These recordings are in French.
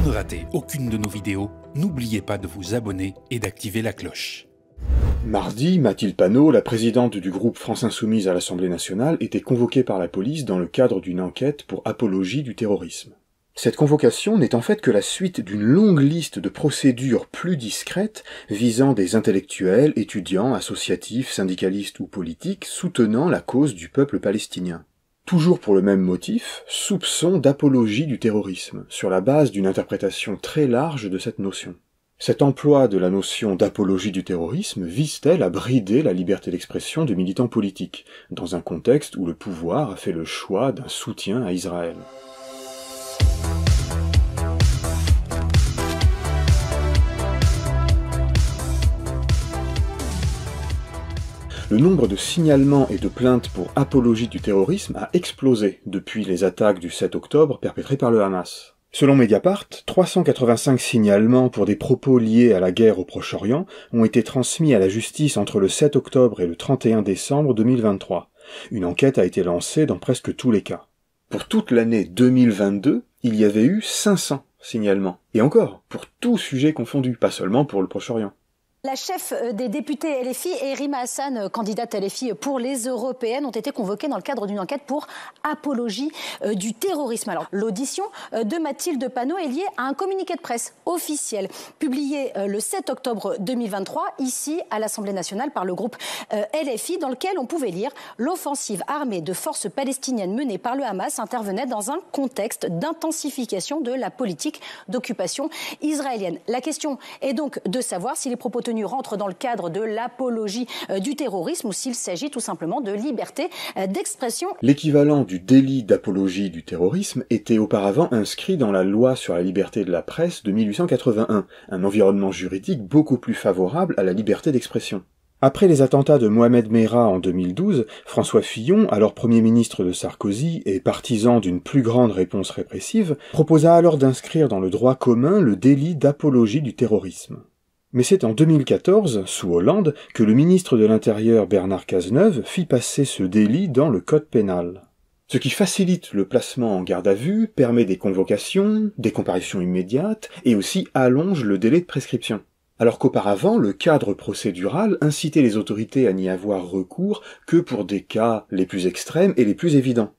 Pour ne rater aucune de nos vidéos, n'oubliez pas de vous abonner et d'activer la cloche. Mardi, Mathilde Panot, la présidente du groupe France Insoumise à l'Assemblée nationale, était convoquée par la police dans le cadre d'une enquête pour apologie du terrorisme. Cette convocation n'est en fait que la suite d'une longue liste de procédures plus discrètes visant des intellectuels, étudiants, associatifs, syndicalistes ou politiques soutenant la cause du peuple palestinien. Toujours pour le même motif, soupçon d'apologie du terrorisme, sur la base d'une interprétation très large de cette notion. Cet emploi de la notion d'apologie du terrorisme vise-t-elle à brider la liberté d'expression des militants politiques, dans un contexte où le pouvoir a fait le choix d'un soutien à Israël ? Le nombre de signalements et de plaintes pour apologie du terrorisme a explosé depuis les attaques du 7 octobre perpétrées par le Hamas. Selon Mediapart, 385 signalements pour des propos liés à la guerre au Proche-Orient ont été transmis à la justice entre le 7 octobre et le 31 décembre 2023. Une enquête a été lancée dans presque tous les cas. Pour toute l'année 2022, il y avait eu 500 signalements. Et encore, pour tout sujet confondu, pas seulement pour le Proche-Orient. La chef des députés LFI et Rima Hassan, candidate LFI pour les européennes, ont été convoquées dans le cadre d'une enquête pour apologie du terrorisme. Alors, l'audition de Mathilde Panot est liée à un communiqué de presse officiel publié le 7 octobre 2023 ici à l'Assemblée nationale par le groupe LFI, dans lequel on pouvait lire « L'offensive armée de forces palestiniennes menée par le Hamas intervenait dans un contexte d'intensification de la politique d'occupation israélienne ». La question est donc de savoir si les propos rentre dans le cadre de l'apologie du terrorisme ou s'il s'agit tout simplement de liberté d'expression. L'équivalent du délit d'apologie du terrorisme était auparavant inscrit dans la loi sur la liberté de la presse de 1881, un environnement juridique beaucoup plus favorable à la liberté d'expression. Après les attentats de Mohamed Merah en 2012, François Fillon, alors Premier ministre de Sarkozy et partisan d'une plus grande réponse répressive, proposa alors d'inscrire dans le droit commun le délit d'apologie du terrorisme. Mais c'est en 2014, sous Hollande, que le ministre de l'Intérieur Bernard Cazeneuve fit passer ce délit dans le code pénal. Ce qui facilite le placement en garde à vue, permet des convocations, des comparutions immédiates, et aussi allonge le délai de prescription. Alors qu'auparavant, le cadre procédural incitait les autorités à n'y avoir recours que pour des cas les plus extrêmes et les plus évidents.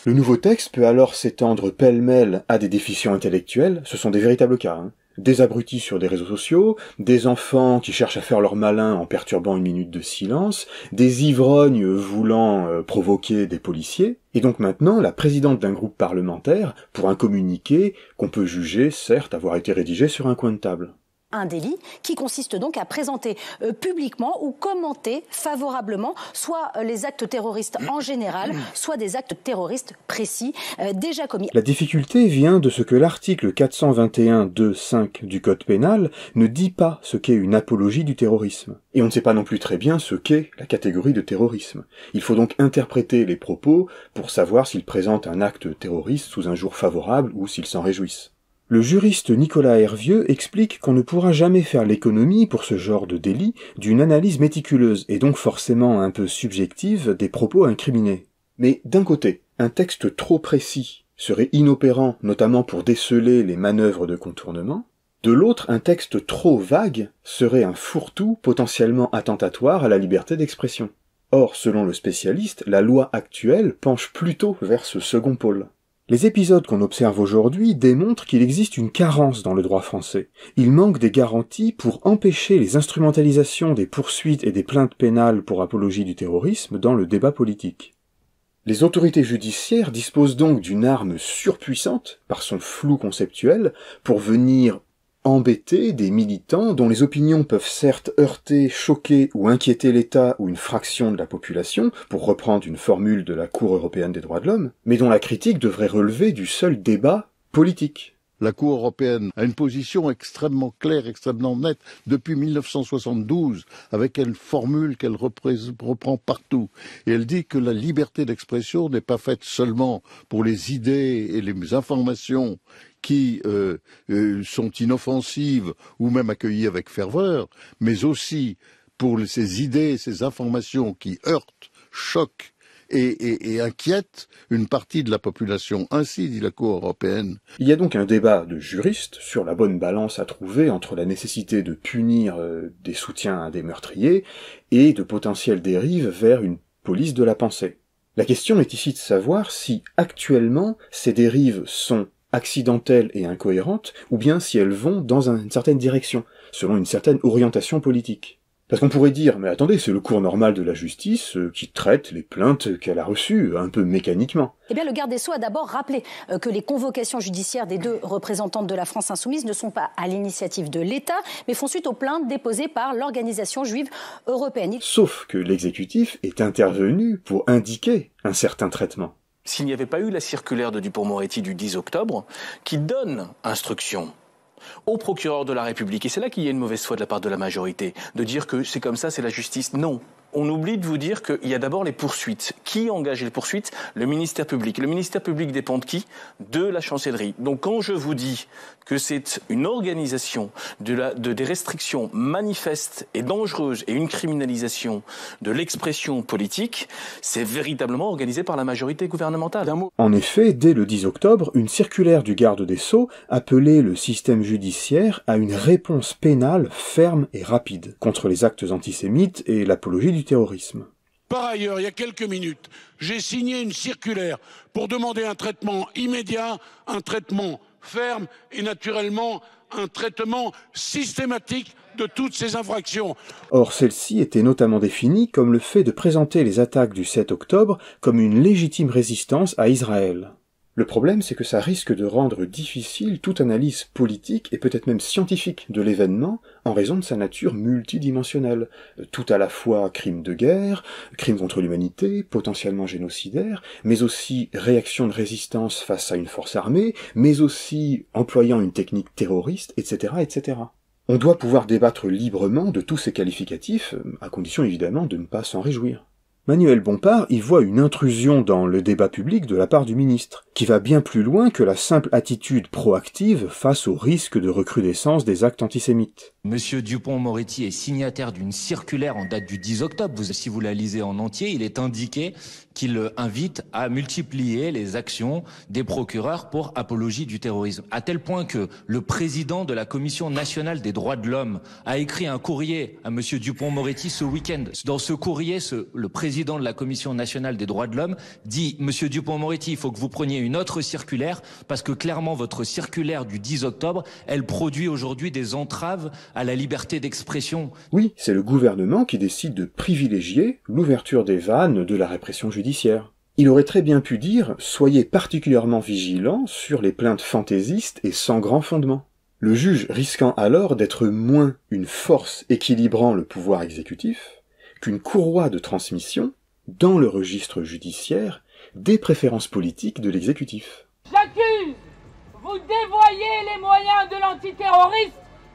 Le nouveau texte peut alors s'étendre pêle-mêle à des déficients intellectuels, ce sont des véritables cas, des abrutis sur des réseaux sociaux, des enfants qui cherchent à faire leur malin en perturbant une minute de silence, des ivrognes voulant provoquer des policiers, et donc maintenant la présidente d'un groupe parlementaire pour un communiqué qu'on peut juger, certes, avoir été rédigé sur un coin de table. Un délit qui consiste donc à présenter publiquement ou commenter favorablement soit les actes terroristes en général, soit des actes terroristes précis déjà commis. La difficulté vient de ce que l'article 421.2.5 du Code pénal ne dit pas ce qu'est une apologie du terrorisme. Et on ne sait pas non plus très bien ce qu'est la catégorie de terrorisme. Il faut donc interpréter les propos pour savoir s'ils présentent un acte terroriste sous un jour favorable ou s'ils s'en réjouissent. Le juriste Nicolas Hervieux explique qu'on ne pourra jamais faire l'économie, pour ce genre de délit, d'une analyse méticuleuse et donc forcément un peu subjective des propos incriminés. Mais d'un côté, un texte trop précis serait inopérant, notamment pour déceler les manœuvres de contournement. De l'autre, un texte trop vague serait un fourre-tout potentiellement attentatoire à la liberté d'expression. Or, selon le spécialiste, la loi actuelle penche plutôt vers ce second pôle. Les épisodes qu'on observe aujourd'hui démontrent qu'il existe une carence dans le droit français. Il manque des garanties pour empêcher les instrumentalisations des poursuites et des plaintes pénales pour apologie du terrorisme dans le débat politique. Les autorités judiciaires disposent donc d'une arme surpuissante, par son flou conceptuel, pour venir embêter des militants dont les opinions peuvent certes heurter, choquer ou inquiéter l'État ou une fraction de la population, pour reprendre une formule de la Cour européenne des droits de l'homme, mais dont la critique devrait relever du seul débat politique. La Cour européenne a une position extrêmement claire, extrêmement nette, depuis 1972, avec une formule qu'elle reprend partout. Et elle dit que la liberté d'expression n'est pas faite seulement pour les idées et les informations qui sont inoffensives ou même accueillies avec ferveur, mais aussi pour ces idées, ces informations qui heurtent, choquent et inquiète une partie de la population. Ainsi dit la Cour européenne. Il y a donc un débat de juristes sur la bonne balance à trouver entre la nécessité de punir des soutiens à des meurtriers et de potentielles dérives vers une police de la pensée. La question est ici de savoir si, actuellement, ces dérives sont accidentelles et incohérentes, ou bien si elles vont dans une certaine direction, selon une certaine orientation politique. Parce qu'on pourrait dire, mais attendez, c'est le cours normal de la justice qui traite les plaintes qu'elle a reçues, un peu mécaniquement. Eh bien, le garde des Sceaux a d'abord rappelé que les convocations judiciaires des deux représentantes de la France insoumise ne sont pas à l'initiative de l'État, mais font suite aux plaintes déposées par l'organisation juive européenne. Sauf que l'exécutif est intervenu pour indiquer un certain traitement. S'il n'y avait pas eu la circulaire de Dupond-Moretti du 10 octobre, qui donne instruction au procureur de la République, et c'est là qu'il y a une mauvaise foi de la part de la majorité, de dire que c'est comme ça, c'est la justice. Non. On oublie de vous dire qu'il y a d'abord les poursuites. Qui engage les poursuites? Le ministère public. Le ministère public dépend de qui? De la chancellerie. Donc quand je vous dis que c'est une organisation des restrictions manifestes et dangereuses et une criminalisation de l'expression politique, c'est véritablement organisé par la majorité gouvernementale. En effet, dès le 10 octobre, une circulaire du garde des Sceaux appelait le système judiciaire à une réponse pénale ferme et rapide contre les actes antisémites et l'apologie du terrorisme. Par ailleurs, il y a quelques minutes, j'ai signé une circulaire pour demander un traitement immédiat, un traitement ferme et naturellement un traitement systématique de toutes ces infractions. Or, celle-ci était notamment définie comme le fait de présenter les attaques du 7 octobre comme une légitime résistance à Israël. Le problème, c'est que ça risque de rendre difficile toute analyse politique et peut-être même scientifique de l'événement en raison de sa nature multidimensionnelle. Tout à la fois crime de guerre, crime contre l'humanité, potentiellement génocidaire, mais aussi réaction de résistance face à une force armée, mais aussi employant une technique terroriste, etc., etc. On doit pouvoir débattre librement de tous ces qualificatifs, à condition évidemment de ne pas s'en réjouir. Manuel Bompard y voit une intrusion dans le débat public de la part du ministre, qui va bien plus loin que la simple attitude proactive face au risque de recrudescence des actes antisémites. Monsieur Dupond-Moretti est signataire d'une circulaire en date du 10 octobre. Si vous la lisez en entier, il est indiqué qu'il invite à multiplier les actions des procureurs pour apologie du terrorisme. À tel point que le président de la Commission nationale des droits de l'homme a écrit un courrier à monsieur Dupond-Moretti ce week-end. Dans ce courrier, le président de la Commission nationale des droits de l'homme dit « Monsieur Dupond-Moretti, il faut que vous preniez une autre circulaire parce que clairement votre circulaire du 10 octobre, elle produit aujourd'hui des entraves à la liberté d'expression. » Oui, c'est le gouvernement qui décide de privilégier l'ouverture des vannes de la répression judiciaire. Il aurait très bien pu dire « Soyez particulièrement vigilants sur les plaintes fantaisistes et sans grand fondement ». Le juge risquant alors d'être moins une force équilibrant le pouvoir exécutif qu'une courroie de transmission, dans le registre judiciaire, des préférences politiques de l'exécutif. J'accuse, vous dévoyez les moyens de l'antiterrorisme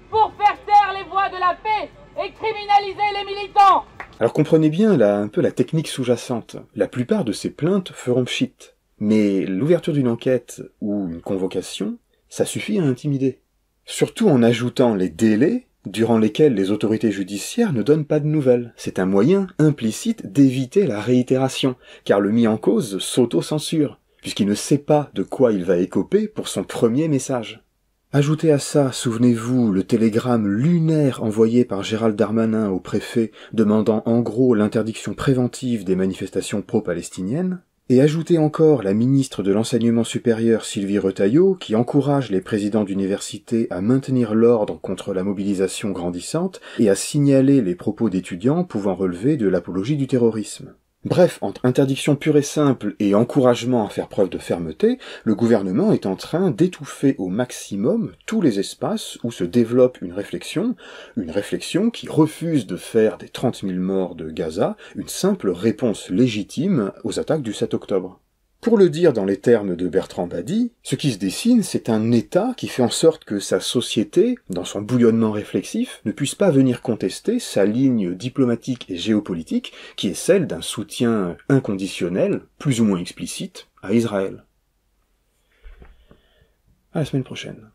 pour faire taire les voix de la paix et criminaliser les militants. Alors comprenez bien un peu la technique sous-jacente. La plupart de ces plaintes feront pchit. Mais l'ouverture d'une enquête ou une convocation, ça suffit à intimider. Surtout en ajoutant les délais durant lesquels les autorités judiciaires ne donnent pas de nouvelles. C'est un moyen implicite d'éviter la réitération, car le mis en cause s'auto-censure, puisqu'il ne sait pas de quoi il va écoper pour son premier message. Ajoutez à ça, souvenez-vous, le télégramme lunaire envoyé par Gérald Darmanin au préfet demandant en gros l'interdiction préventive des manifestations pro-palestiniennes, et ajoutez encore la ministre de l'Enseignement supérieur Sylvie Retailleau qui encourage les présidents d'université à maintenir l'ordre contre la mobilisation grandissante et à signaler les propos d'étudiants pouvant relever de l'apologie du terrorisme. Bref, entre interdiction pure et simple et encouragement à faire preuve de fermeté, le gouvernement est en train d'étouffer au maximum tous les espaces où se développe une réflexion qui refuse de faire des 30 000 morts de Gaza une simple réponse légitime aux attaques du 7 octobre. Pour le dire dans les termes de Bertrand Badi, ce qui se dessine, c'est un État qui fait en sorte que sa société, dans son bouillonnement réflexif, ne puisse pas venir contester sa ligne diplomatique et géopolitique, qui est celle d'un soutien inconditionnel, plus ou moins explicite, à Israël. À la semaine prochaine.